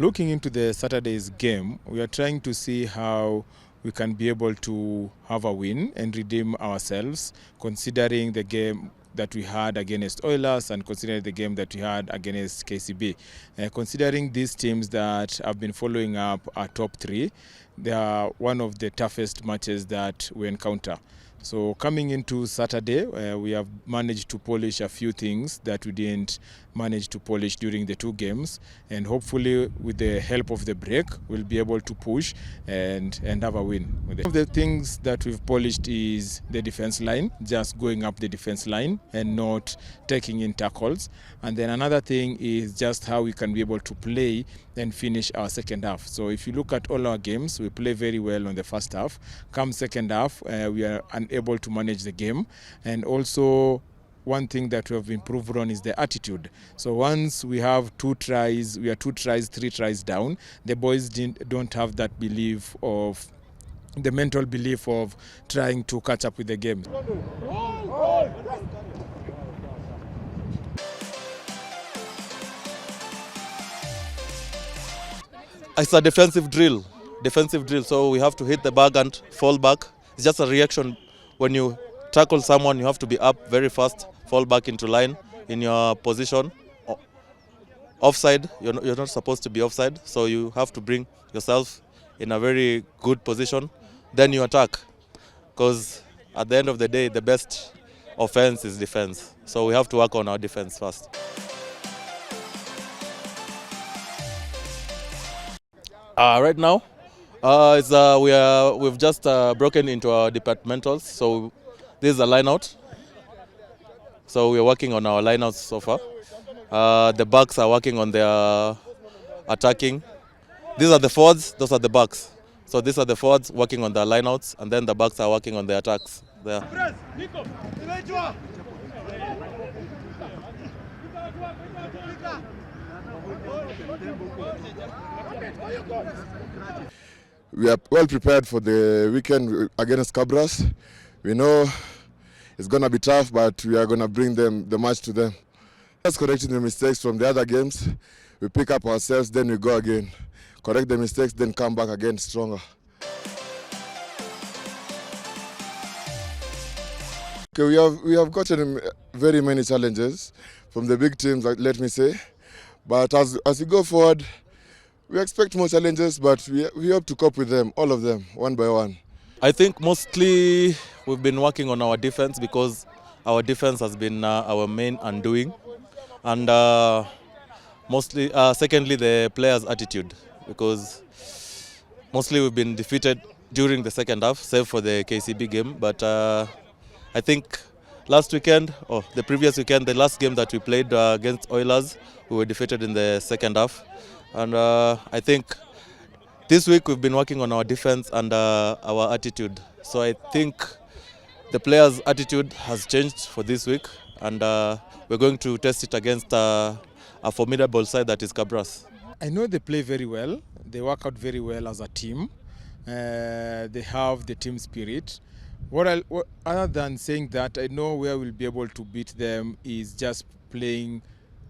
Looking into the Saturday's game, we are trying to see how we can be able to have a win and redeem ourselves, considering the game that we had against Oilers and considering the game that we had against KCB. Considering these teams that have been following up our top three, they are one of the toughest matches that we encounter. So coming into Saturday, we have managed to polish a few things that we didn't manage to polish during the two games, and hopefully with the help of the break, we'll be able to push and have a win. One of the things that we've polished is the defense line, just going up the defense line and not taking in tackles. And then another thing is just how we can be able to play and finish our second half. So if you look at all our games, we play very well on the first half. Come second half, we are unable to manage the game. And also one thing that we have improved on is the attitude. So once we have 2 tries, we are 2 tries, 3 tries down, the boys don't have that belief of the mental belief of trying to catch up with the game. It's a defensive drill. So we have to hit the bag and fall back. It's just a reaction. When you tackle someone, you have to be up very fast, fall back into line in your position. Offside, you're not supposed to be offside, so you have to bring yourself in a very good position. Then you attack, because at the end of the day, the best offense is defense. So we have to work on our defense first. Right now, we've just broken into our departmentals. So this is a line out. So we're working on our line outs so far. The backs are working on their attacking. These are the forwards, those are the backs. So these are the forwards working on their line outs, and then the backs are working on their attacks. There. We are well prepared for the weekend against Kabras. We know it's going to be tough, but we are going to bring the match to them. Just correcting the mistakes from the other games. We pick up ourselves, then we go again. Correct the mistakes, then come back again stronger. Okay, we have gotten very many challenges from the big teams, let me say. But as we go forward, we expect more challenges, but we hope to cope with them, all of them, one by one. I think mostly we've been working on our defense, because our defense has been our main undoing. And secondly, the players' attitude, because mostly we've been defeated during the second half, save for the KCB game. But I think the previous weekend, the last game that we played against Oilers, we were defeated in the second half. And I think this week we've been working on our defense and our attitude. So I think the players' attitude has changed for this week, and we're going to test it against a formidable side that is Kabras. I know they play very well. They work out very well as a team. They have the team spirit. Other than saying that, I know where we'll be able to beat them is just playing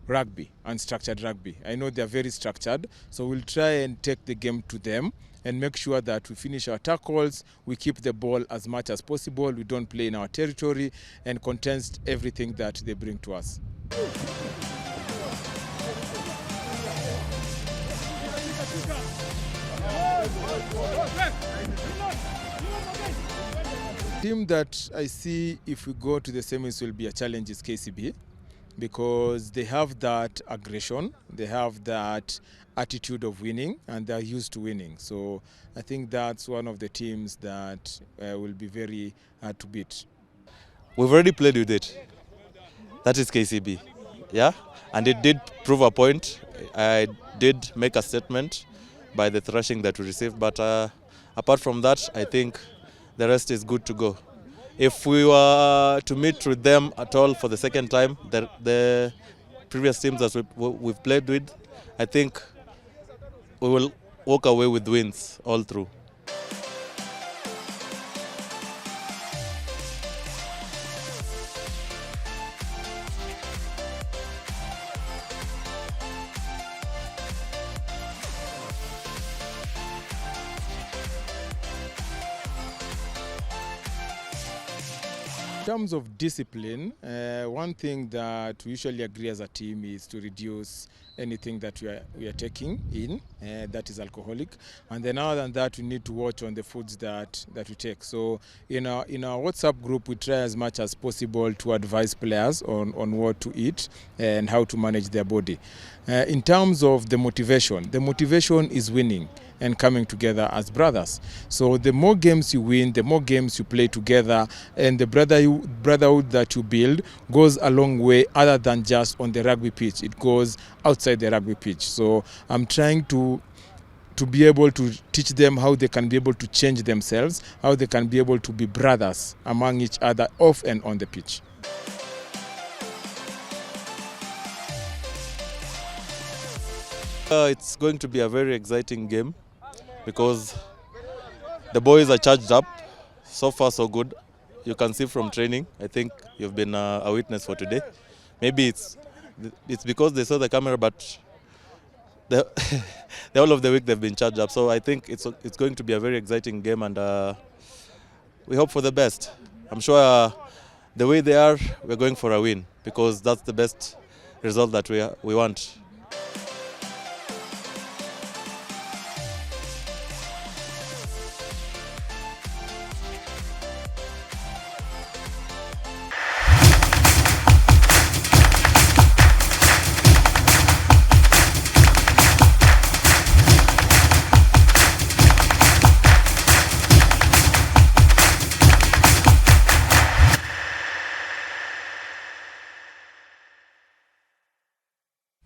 rugby, unstructured rugby. I know they're very structured, so we'll try and take the game to them and make sure that we finish our tackles, we keep the ball as much as possible, we don't play in our territory, and contest everything that they bring to us. Team that I see if we go to the semis will be a challenge is KCB, because they have that aggression, they have that attitude of winning, and they're used to winning. So I think that's one of the teams that will be very hard to beat. We've already played with it. That is KCB, yeah? And it did prove a point. I did make a statement by the thrashing that we received, but apart from that, I think the rest is good to go. If we were to meet with them at all for the second time, the previous teams that we've played with, I think we will walk away with wins all through. In terms of discipline, one thing that we usually agree as a team is to reduce anything that we are taking in that is alcoholic, and then other than that we need to watch on the foods that we take. So in our WhatsApp group we try as much as possible to advise players on what to eat and how to manage their body. In terms of the motivation is winning and coming together as brothers. So the more games you win, the more games you play together, and the brotherhood that you build goes a long way other than just on the rugby pitch. It goes outside the rugby pitch. So I'm trying to be able to teach them how they can be able to change themselves, how they can be able to be brothers among each other off and on the pitch. It's going to be a very exciting game because the boys are charged up. So far, so good. You can see from training. I think you've been a witness for today. Maybe it's because they saw the camera, but the whole of the week they've been charged up. So I think it's going to be a very exciting game, and we hope for the best. I'm sure the way they are, we're going for a win because that's the best result that we want.